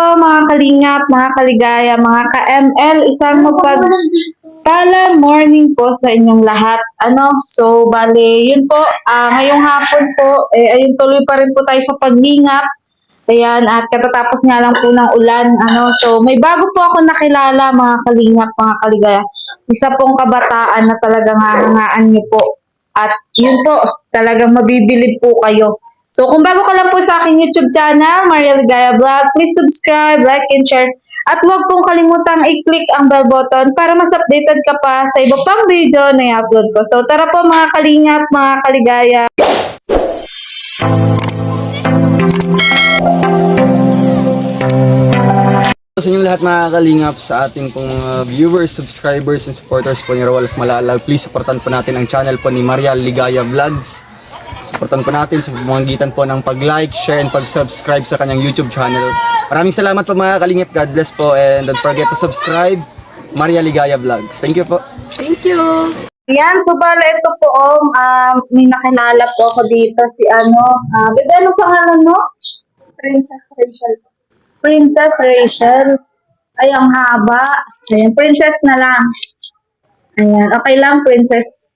po mga kalingap, mga kaligaya, mga ka-ML, isang mapagpalang morning po sa inyong lahat. So bale, yun po, ngayong hapon po, ayun tuloy pa rin po tayo sa paglingap. Ayan, at katatapos nga lang po ng ulan. So may bago po ako nakilala mga kalingap, mga kaligaya. Isa pong kabataan na talagang hahangaan niyo po. At yun po, talagang mabibilib po kayo. So kung bago ka lang po sa aking YouTube channel, Maria Ligaya Vlog, please subscribe, like, and share. At huwag pong kalimutang i-click ang bell button para mas updated ka pa sa iba pang video na i-upload ko. So tara po mga kalingap, mga kaligaya. Sa inyong lahat mga kalingap, sa ating pong viewers, subscribers, and supporters po ni Rolf Malalag, please supportan po natin ang channel po ni Maria Ligaya Vlogs. Supportan po natin sa pamamagitan po ng pag-like, share, and pag-subscribe sa kanyang YouTube channel. Maraming salamat po mga kalingap. God bless po, and don't forget to subscribe Maria Ligaya Vlogs. Thank you po. Thank you. Yan, so bala ito po, may nakilala po ako dito si bebe, anong pangalan mo? Princess Rachel. Princess Rachel. Ay, ang haba. Ayan, princess na lang. Ayan, okay lang, princess.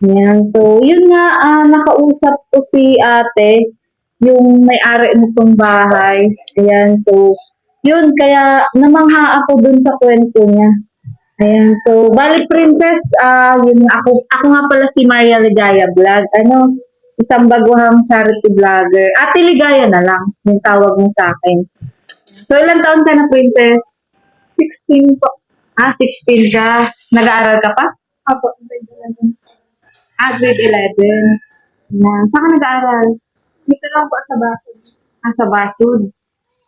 Ayan, so, yun nga, nakausap ko si ate, yung may-ari nitong bahay. Ayan, so, yun, kaya namangha ako dun sa kwento niya. Ayan, so, bali princess, yun, ako nga pala si Maria Ligaya Vlog. Isang baguhang charity vlogger. Ate Ligaya na lang, yung tawag mo sa akin. So, ilang taon ka na, princess? 16 po. 16 ka. Nag-aaral ka pa? Apo, grade 11. Grade 11. Yan. Saan ka nag-aaral? Dito lang po sa Basod. Sa Basud.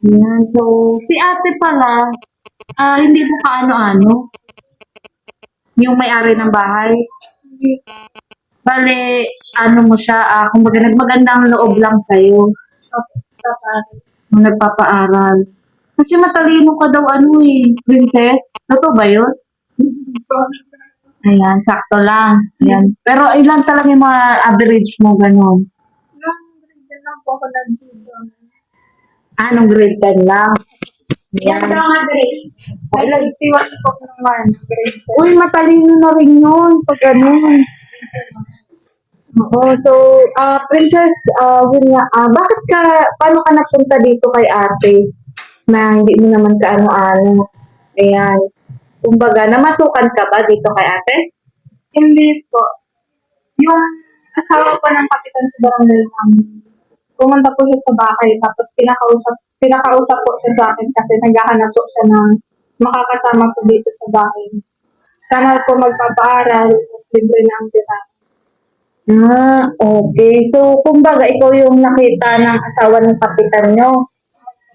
Yan. So, si ate pala, hindi mo kaano-ano. Yung may-ari ng bahay. Hindi Bale, ano mo siya, kumbaga nagmagandang loob lang sa'yo. po kapag. Nung nagpapaaral. Kasi matalino ka daw princess. Totoo ba yun? Ayan, sakto lang. Ayan. Pero ilan talaga yung mga average mo ganun? Nung grade 10 lang po ako nag-dito. Nung grade 10 lang. Yan Ayan. daw nga grade. Ay, 51 po naman. Grade 10. Uy, matalino na rin yun. Pag ganun. Oo, so, princess, yun nga, paano ka nagpunta dito kay ate? Na hindi mo naman kaano-ano. Ayan. Kumbaga, namasukan ka ba dito kay ate? Hindi po. Yung asawa po ng kapitan sa barangay namin, pumunta po siya sa bahay, tapos pinakausap po siya sa akin kasi naghahanap po siya ng makakasama po dito sa bahay. Sana po magpapaaral, tapos libre na ang tira. Okay. So, kumbaga, ikaw yung nakita ng asawa ng kapitan nyo.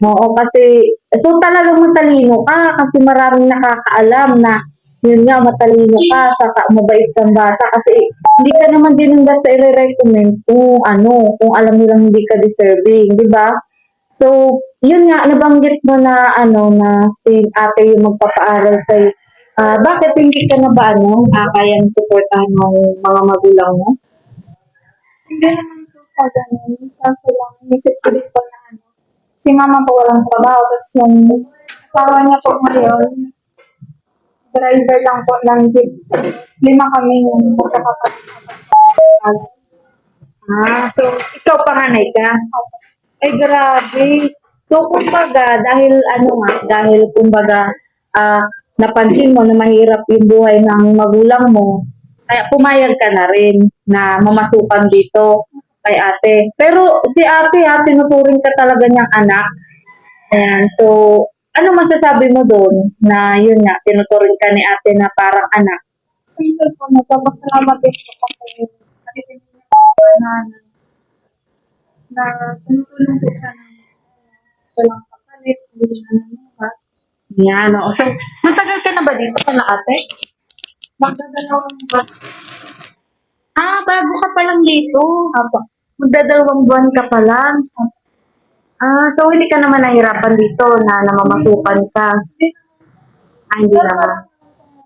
Oo, kasi, so talagang matalino ka kasi maraming nakakaalam na yun nga, matalino ka, saka mabait kang bata kasi hindi ka naman din yung basta i-recommend kung alam nilang hindi ka deserving, di ba? So, yun nga, nabanggit mo na, na si ate yung magpapaaral sa'yo. Bakit hindi ka na ba, kayang supportahan ng mga magulang mo? Hindi naman po sa ganun. Kaso lang, isip ko din po na si mama po walang trabaho, tapos yung asawa niya po ngayon, driver lang po ng jeep. 5 kami yung magkakapatid. So, ikaw panganay ka? Ay, grabe. So, kumbaga, dahil kumbaga, napansin mo na mahirap yung buhay ng magulang mo, kaya pumayag ka na rin na mamasukan dito kay ate. Pero si ate, tinuturing ka talaga niyang anak. Ayan, so, ano masasabi mo doon na yun nga, tinuturing ka ni ate na parang anak? Ito po, nagpapasalamat din po kasi nakikinig niya po ako na tumutulong po siya ng walang kapalit, hindi na nanuhat. Yan, oo. So, matagal ka na ba dito kala ate? Magdadalawang ba? Bago ka pa lang dito. Apo. Magdadalawang buwan ka pa lang. So hindi ka naman nahirapan dito na namamasukan ka. Hindi naman.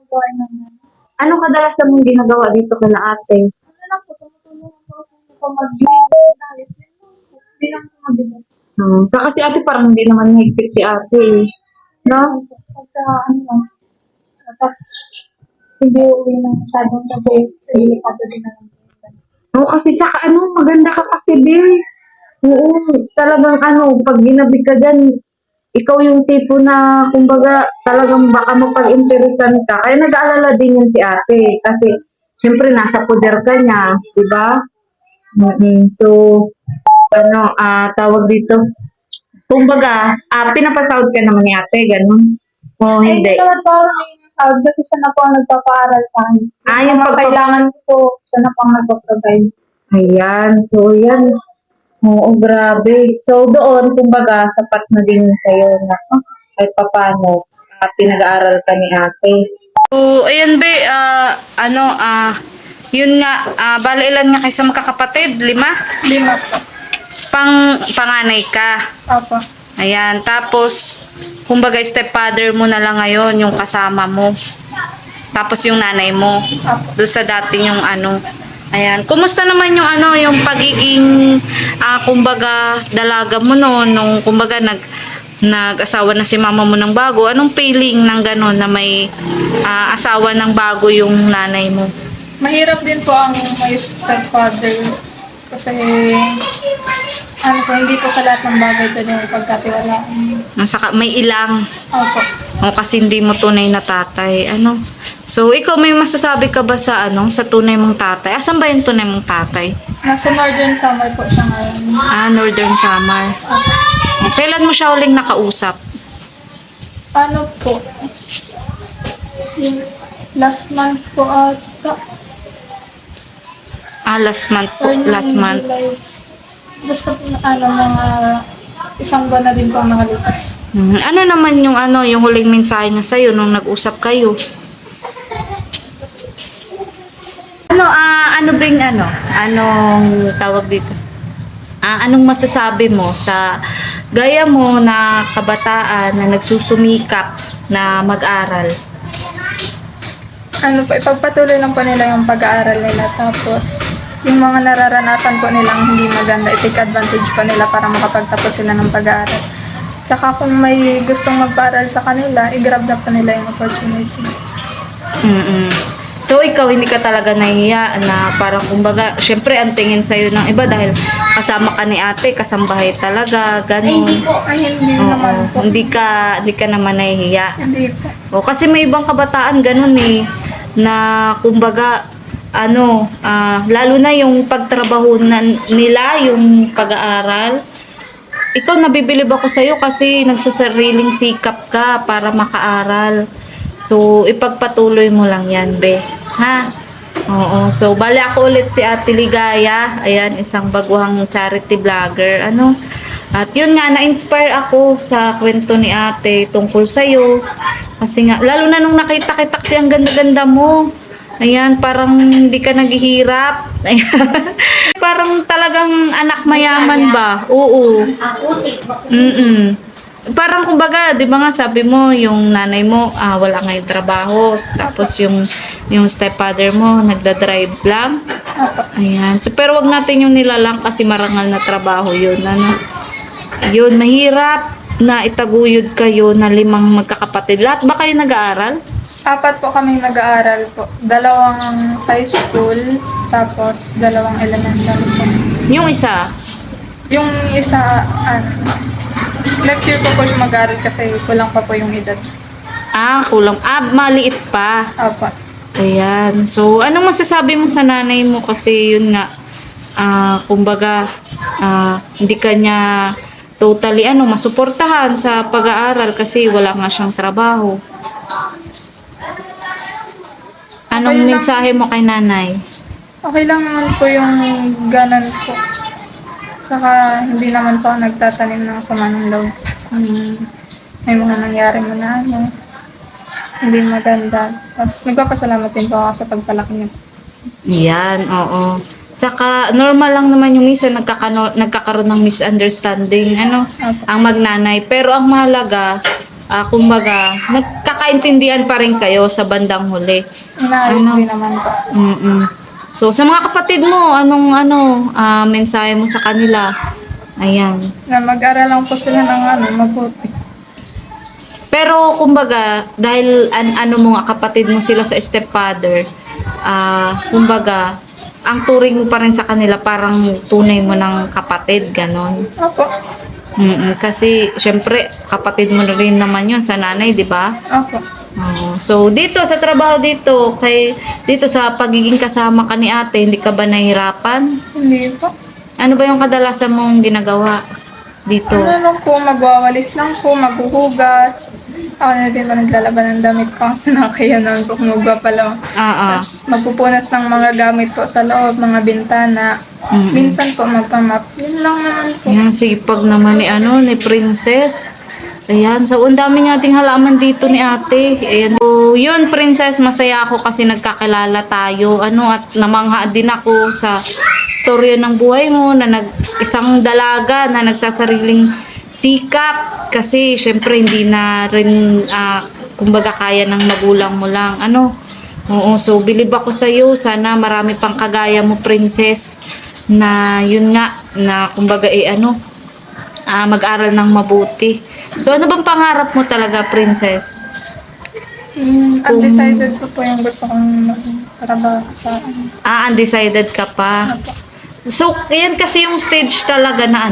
Gawin naman. Ano kadalasan mong ginagawa dito kala ate? Ano lang po, tumutulong po ako sa mag-grade. Hindi lang po mag-grade. Saka si ate parang hindi naman higpit si ate eh. No? Pagka, dapat hindi uwi ng masyadong gabi, sa delikado din naman. Oo, kasi saka maganda ka kasi, Bill. Oo, talagang pag ginabi ka dyan, ikaw yung tipo na, kumbaga, talagang baka mapag-interesan ka. Kaya nag-aalala din yan si ate. Kasi, syempre, nasa poder ka niya, di ba? So, tawag dito. Kumbaga, pinapasahod ka naman ni ate, ganun. O, Ay, hindi. hindi naman po ako nangingisahod kasi siya na po ang nagpapaaral sa akin. Yung Mga kailangan ko po, siya na po ang nagpaprovide. Ayan, so yan. Oo, grabe. So doon, kumbaga, sapat na din sa'yo na kahit papano, pinag-aaral ka ni ate. So, ayan be, yun nga, bali ilan nga kayo sa magkakapatid? 5? 5 po. Panganay ka. Opo. Ayan, tapos, kumbaga, stepfather mo na lang ngayon, yung kasama mo. Tapos yung nanay mo. Opo. Doon sa dating yung Ayan. Kumusta naman yung yung pagiging, kumbaga, dalaga mo no, nung kumbaga nag-asawa na si mama mo ng bago. Anong feeling ng gano'n na may asawa ng bago yung nanay mo? Mahirap din po ang may stepfather kasi hindi po sa lahat ng bagay pwede yung pagkatiwalaan. Saka may ilang. Opo. O kasi hindi mo tunay na tatay. So, ikaw may masasabi ka ba sa sa tunay mong tatay? Asan ba yung tunay mong tatay? Nasa Northern Summer po siya ngayon. Northern Samar. Kailan mo siya uling nakausap? Ano po? Yung last month po ata. Last month po. Or nung Last month. July. Basta mga isang buwan na din po ang nakalipas. Ano naman yung yung huling mensahe niya sa'yo nung nag-usap kayo? Ano bang anong tawag dito? Anong masasabi mo sa gaya mo na kabataan na nagsusumikap na mag-aral? Ipagpatuloy lang po nila yung pag-aaral nila. Tapos, yung mga nararanasan po nilang hindi maganda, i-take advantage po nila para makapagtapos sila ng pag-aaral. Tsaka kung may gustong magpaaral sa kanila, i-grab na po nila yung opportunity. So, ikaw hindi ka talaga nahihiya na parang kumbaga, syempre ang tingin sa'yo ng iba dahil kasama ka ni ate, kasambahay talaga, ganun. Ay, hindi Oo, naman po. hindi ka naman nahihiya. Hindi po. Kasi may ibang kabataan ganun na kumbaga lalo na yung pagtrabaho nila, yung pag-aaral. Ikaw, nabibilib ako sa'yo kasi nagsasariling sikap ka para makaaral. So, ipagpatuloy mo lang yan, be. Ha? Oo. So, bali ako ulit si Ate Ligaya. Ayan, isang baguhang charity vlogger. At yun nga, na-inspire ako sa kwento ni ate tungkol sa'yo. Kasi nga, lalo na nung nakita kita kasi ang ganda-ganda mo. Ayan, parang hindi ka naghihirap. Ayan. Parang talagang anak mayaman ba? Oo. Parang kumbaga, 'di ba nga sabi mo yung nanay mo wala nga yung trabaho, tapos yung stepfather mo nagda-drive lang. Ayan. So, pero wag natin yung nilalang kasi marangal na trabaho 'yun, Yun, mahirap na itaguyod kayo na 5 magkakapatid. Lahat ba kayo nag-aaral? 4 po kaming nag-aaral po. 2 high school, tapos 2 elementary po. Yung isa, Yung isa, next year po siya mag-aaral kasi kulang pa po yung edad. kulang. Maliit pa. Opo. Ayan. So, anong masasabi mo sa nanay mo? Kasi yun nga, kumbaga, hindi ka niya totally masuportahan sa pag-aaral kasi wala nga siyang trabaho. Anong Okay lang. mensahe mo kay nanay? Okay lang naman po yung ganan po. Saka hindi naman po ako nagtatanim ng sama ng loob. May mga nangyari mo na hindi maganda. Tapos nagpapasalamat din po ako sa pagpalaki niya. Yan, oo. Saka, normal lang naman yung minsan nagkakaroon ng misunderstanding, ang magnanay. Pero ang mahalaga, kumbaga, nagkakaintindihan pa rin kayo sa bandang huli. Inaayos din naman po. So, sa mga kapatid mo, anong mensahe mo sa kanila? Ayan. Na mag-aral lang po sila ng mabuti. Pero kumbaga, dahil ano mo nga kapatid mo sila sa stepfather, kumbaga, ang turing mo pa rin sa kanila parang tunay mo ng kapatid, ganon. Opo. Kasi syempre kapatid mo na rin naman yun sa nanay, di ba? Opo. Oo. So dito sa trabaho dito sa pagiging kasama ka ni ate, hindi ka ba nahihirapan? Hindi po. Ano ba yung kadalasan mong ginagawa dito? Ano lang po, magwawalis lang po, maghuhugas. Ako na din ba naglalaban ng damit ko kasi nakaya naman po kumugwa pala. Tapos magpupunas ng mga gamit po sa loob, mga bintana. Minsan po magpamap. Yun lang naman po. Yan, sipag naman ni Princess. Ayan, so ang dami nating halaman dito ni ate. Ayan. So, yun, Princess, masaya ako kasi nagkakilala tayo. At namangha din ako sa storya ng buhay mo na isang dalaga na nagsasariling sikap. Kasi, syempre, hindi na rin, kumbaga, kaya ng magulang mo lang. Oo, so, bilib ako sa'yo. Sana marami pang kagaya mo, Princess, na yun nga, na kumbaga, mag-aral ng mabuti. So, ano bang pangarap mo talaga, Princess? Undecided po yung gusto kong trabaho sa akin. Undecided ka pa. Opo. So, yan kasi yung stage talaga na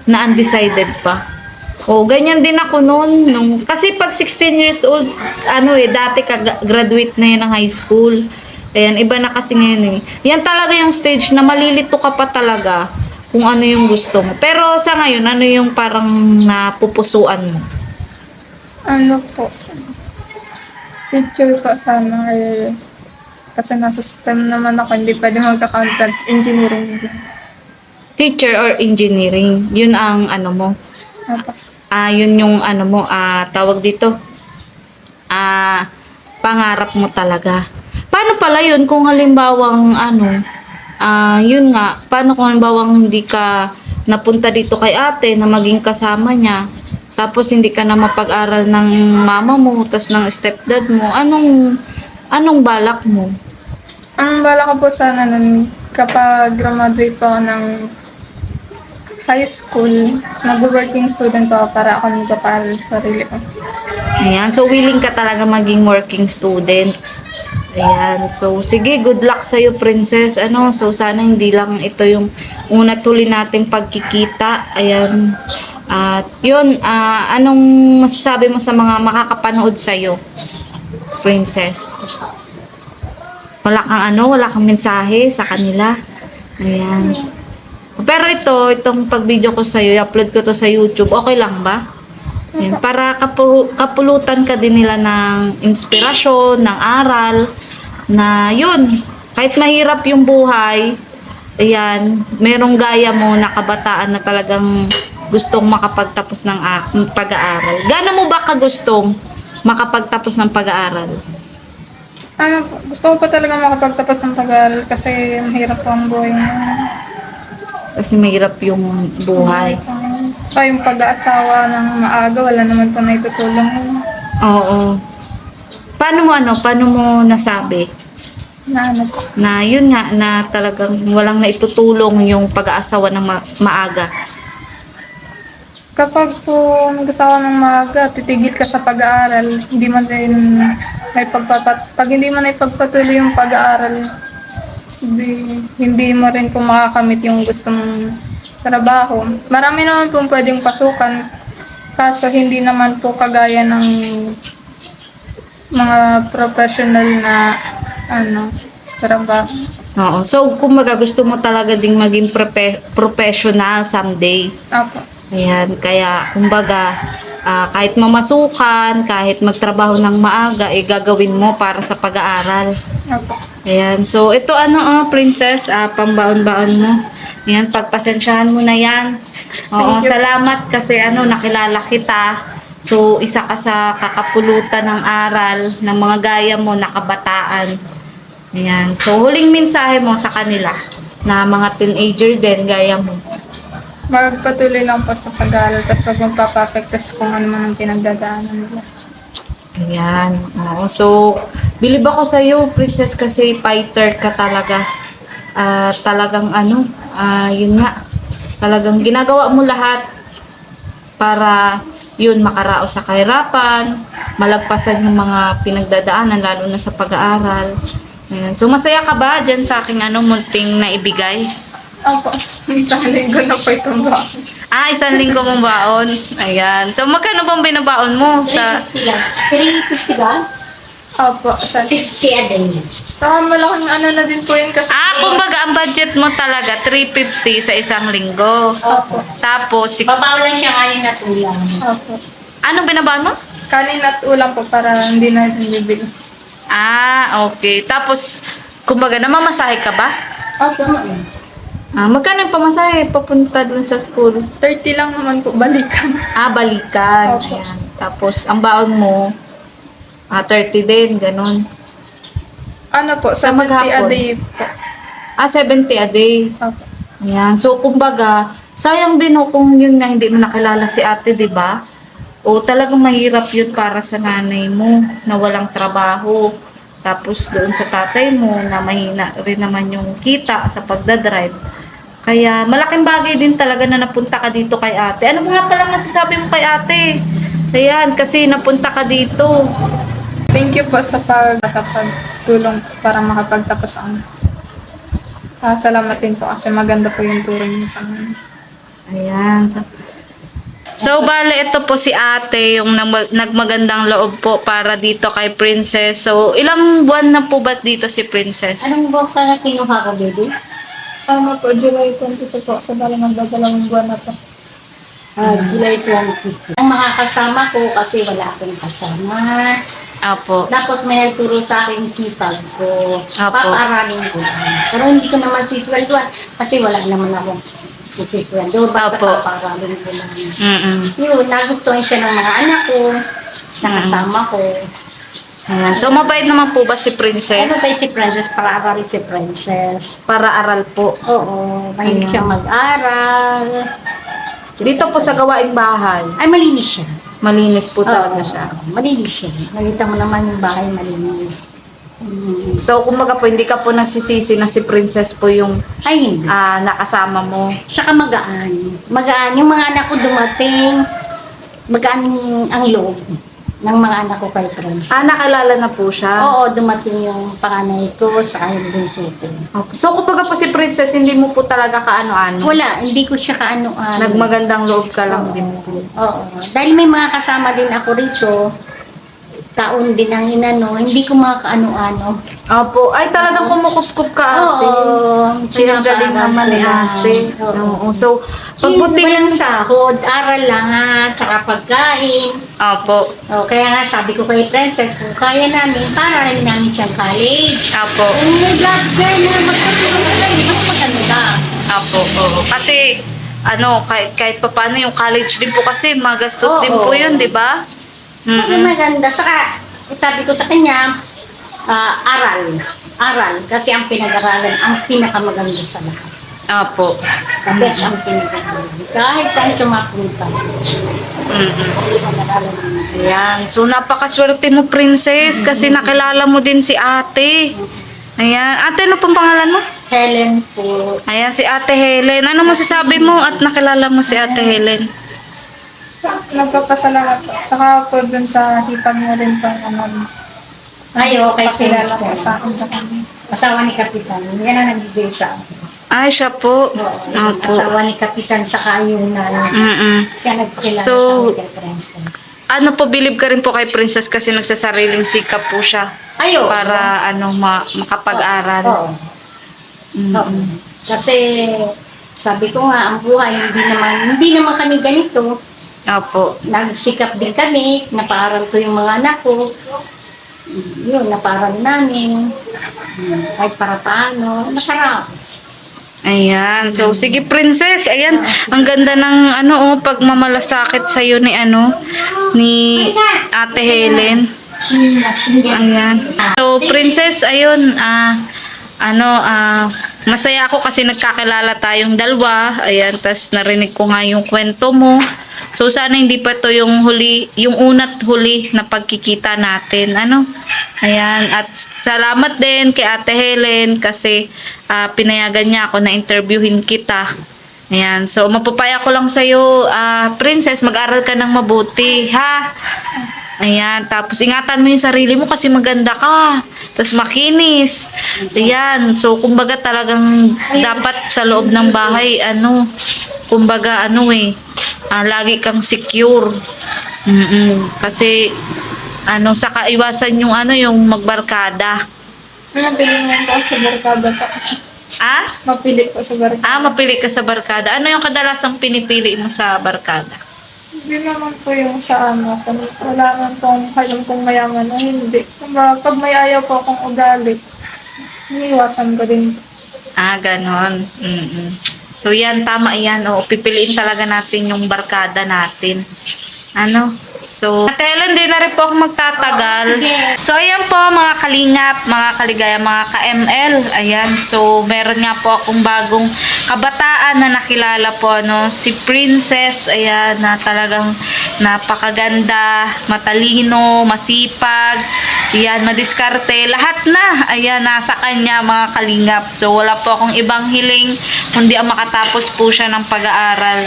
na undecided pa. Ganyan din ako noon. Kasi pag 16 years old, dati graduate na yan ng high school. Ayan, iba na kasi ngayon Yan talaga yung stage na malilito ka pa talaga kung ano yung gusto mo. Pero sa ngayon, ano yung parang napupusuan mo? Ano po? Teacher po sana kasi nasa STEM naman ako, hindi pwede magka-content engineering. Teacher or engineering? Yun ang mo? Opo. Yun yung mo, tawag dito? Pangarap mo talaga. Paano pala yun kung halimbawang yun nga, paano kung halimbawang hindi ka napunta dito kay ate na maging kasama niya, tapos hindi ka na mapag-aral ng mama mo, tas ng stepdad mo, anong balak mo? Ang balak ko po sana nun, kapag graduate po ako ng high school, mag-working student po ako para ako nagpaparal sa sarili ko. Ayan, so willing ka talaga maging working student. Ayan, so sige, good luck sa'yo, Princess. So sana hindi lang ito yung una tuloy nating pagkikita. Ayan. At yun, anong masasabi mo sa mga makakapanood sa'yo, Princess? Wala kang mensahe sa kanila. Ayan. Pero itong pag-video ko sa'yo, i-upload ko to sa YouTube, okay lang ba? Ayan, para kapulutan ka din nila ng inspirasyon, ng aral, na yun, kahit mahirap yung buhay, ayan, merong gaya mo na kabataan na talagang gustong makapagtapos ng pag-aaral. Gaano mo ba kagustong makapagtapos ng pag-aaral? Gusto ko pa talaga makapagtapos ng pag-aaral kasi mahirap po ang buhay mo. Kasi mahirap yung buhay. Yung pag-aasawa ng maaga, wala naman po na itutulong mo. Oo. Paano mo nasabi? Na yun nga, na talagang walang naitutulong yung pag-aasawa ng maaga. Kapag po nag-asawa ng maaga, titigil ka sa pag-aaral, hindi man din pag hindi mo na ipagpatuloy yung pag-aaral, hindi mo rin kung makakamit yung gusto mong trabaho. Marami naman po pwedeng pasukan, kaso hindi naman po kagaya ng mga professional na trabaho. Oo. So, kumbaga gusto mo talaga ding maging professional someday. Apo. Ayan. Kaya, kumbaga, kahit mamasukan, kahit magtrabaho ng maaga, gagawin mo para sa pag-aaral. Apo. Ayan. So, ito Princess, pambaon-baon mo. Ayan, pagpasensyahan mo na yan. Oo, Thank you. salamat kasi nakilala kita. So, isa ka sa kakapulutan ng aral ng mga gaya mo na kabataan. Ayan. So, huling mensahe mo sa kanila na mga teenager din, gaya mo. Magpatuloy lang po sa pag-aaral, tapos huwag magpapapekto sa kung ano man ang pinagdadaanan nila. Ayan. Oo. So, bilib ako sa iyo, Princess, kasi fighter ka talaga. Talagang yun nga. Talagang ginagawa mo lahat para yun makaraos sa kahirapan, malagpasan yung mga pinagdadaanan lalo na sa pag-aaral. Ayan. So masaya ka ba diyan sa aking munting na ibigay? Opo. Isang linggo na po itong baon. Ah, 1 linggo mong baon. Ayan. So magkano bang binabaon mo sa 350 ba? Opo. 60 a day. Malaking na din po yun kasi. kumbaga ang budget mo talaga 350 sa 1 linggo. Opo. Tapos Babaw lang siya kanin at ulam. Opo. anong binabaon mo? Kanin at ulam po para hindi na bibili. Ah, okay. Tapos kumbaga namamasahe ka ba? Opo. Magkano yung pamasahe papunta dun sa school? 30 lang naman po balikan. Balikan. Opo. Ayan. Tapos ang baon mo 30 din, ganun. Ano po, Sa 70 a maghapon? day po. 70 a day. Opo. Ayan. So, kumbaga, sayang din kung yun nga hindi mo nakilala si ate, di ba? O talagang mahirap yun para sa nanay mo na walang trabaho. Tapos doon sa tatay mo na mahina rin naman yung kita sa pagdadrive. Kaya malaking bagay din talaga na napunta ka dito kay ate. Ano mo nga palang masasabi mo kay ate? Ayan, kasi napunta ka dito. Thank you po sa pagtulong para makapagtapos ako. Salamat din po kasi maganda po yung turing niyo sa amin. Ayan. So, bale, ito po si ate, yung nagmagandang loob po para dito kay Princess. So, ilang buwan na po ba dito si Princess? Anong buwan ka na kinuha ka, baby? Ano po, July 22 po. So, bali magdadalawang buwan na po. July 20. Ang mga kasama ko kasi wala akong kasama. Apo. Tapos may nagturo sa akin kipag ko. Apo. Papaaralin ko lang. Pero hindi ko naman sisweldoan kasi wala naman akong sisweldo. Basta Apo. papaaralin ko lang. Mm-mm. Yun, nagustuhan siya ng mga anak ko, nakasama ko. Ayan. So, mabait naman po ba si Ano Princess? ba si Princess? Para aralin si Princess. Para aral po. Oo, mahilig Ayan. siyang mag-aral. Dito po sa gawaing bahay, Ay, malinis siya. malinis po talaga Oo, siya. Malinis siya. Nakita mo naman yung bahay malinis. So, kumbaga po, hindi ka po nagsisisi na si Princess po yung Ay, hindi. nakasama mo. Saka magaan. Magaan. Yung mga anak ko dumating, magaan ang loob ng mga anak ko kay Princess. Nakilala na po siya. Oo, dumating yung panganay ko, saka yung bunso ko. So, kumbaga po si Princess, hindi mo po talaga kaano-ano. Wala, hindi ko siya kaano-ano. Nagmagandang loob ka lang Oo. din po. Oo. Dahil may mga kasama din ako rito, taon din ang inano, hindi ko makaano-ano. Opo. Ay, talagang kumukup-kup ka, ate. Oo. Kaya galing naman ni ate. Oo. So, Walang pagbutihin. sahod, aral lang ha, tsaka pagkain. Opo. O, kaya nga sabi ko kay Princess, kung kaya namin, para rin namin siyang college. Opo. Kung may vlog girl na magpapilog ka lang, di ba maganda? Opo. Oo. Kasi, kahit pa paano yung college din po kasi, magastos din po Oo. yun, di ba? Kasi maganda. Saka, sabi ko sa kanya, aral. Aral. Kasi ang pinag-aralan, ang pinakamaganda sa lahat. Opo. The best ang pinag-aralan. Kahit saan tumapunta. Pinag-aralan mo. Ayan. So, napakaswerte mo, Princess, kasi nakilala mo din si ate. Ayan. Ate, ano pong pangalan mo? Helen po. Ayan, si Ate Helen. Ano masasabi mo at nakilala mo si Ate Helen? Nagpapasalamat po. Saka po dun sa hipag mo rin po Ay, okay, pakilala po sir. sa akin sa kanya. Asawa ni Kapitan. Yan ang nagbigay sa akin. Ay, siya po. Oo. Opo. Asawa ni Kapitan saka yung nanay. Siya nagpakilala So, sa akin kay Princess. Ano po, believe ka rin po kay Princess kasi nagsasariling sikap po siya Ayo. para makapag-aral. Oo. Oo. Kasi sabi ko nga, ang buhay, hindi naman kami ganito. Opo. Nagsikap din kami, napaaral ko yung mga anak ko. Yun, napaaral namin. Kahit para paano, nakaraos. Ayan. So, sige, Princess. Ayan. Ang ganda ng pagmamalasakit sa'yo ni Ate Helen. Ayan. So, Princess, ayun, masaya ako kasi nagkakilala tayong dalawa. Ayan, tas narinig ko nga yung kwento mo. So, sana hindi pa to yung una't huli na pagkikita natin. Ayan, at salamat din kay Ate Helen kasi pinayagan niya ako na interviewin kita. Ayan, so mapapaya ko lang sa'yo, Princess, mag-aral ka ng mabuti, ha? Ayan, tapos ingatan mo yung sarili mo kasi maganda ka. Tapos makinis. Ayan, so kumbaga talagang dapat sa loob ng bahay, kumbaga lagi kang secure. Kasi, saka iwasan yung magbarkada. Mapili mo po sa barkada po. Mapili po sa barkada. Mapili ka sa barkada. Ano yung kadalasang pinipili mo sa barkada? Hindi naman po yung sa kung wala naman pong alam kung mayaman o hindi. Pag may ayaw po akong ugali, iniiwasan ko din. Ganon. So yan, tama yan. Pipiliin talaga natin yung barkada natin. So, Ate Helen, di na rin po ako magtatagal. So, ayan po mga kalingap, mga kaligaya, mga ka-ML. Ayan, so meron nga po akong bagong kabataan na nakilala po, si Princess. Ayan, na talagang napakaganda, matalino, masipag, ayan, madiskarte. Lahat na, ayan, nasa kanya mga kalingap. So, wala po akong ibang hiling, kundi ang makatapos po siya ng pag-aaral.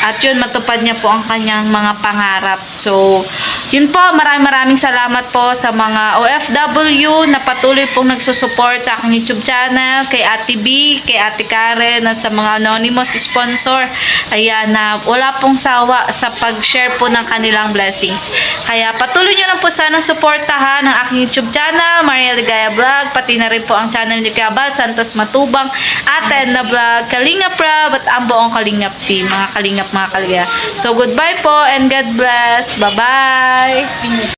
At yun, matupad niya po ang kanyang mga pangarap. So, yun po, maraming salamat po sa mga OFW na patuloy pong nagsusupport sa aking YouTube channel, kay Ate B, kay Ate Karen, at sa mga anonymous sponsor. Ayan, na wala pong sawa sa pag-share po ng kanilang blessings. Kaya patuloy nyo lang po sana suportahan ang aking YouTube channel, Maria Ligaya Vlog, pati na rin po ang channel ni Kabal Santos Matubang, Ate na Vlog, Kalingap Rab, at ang buong Kalingap team, mga Kalingap, mga Kaligaya. So, goodbye po and God bless. Bye-bye!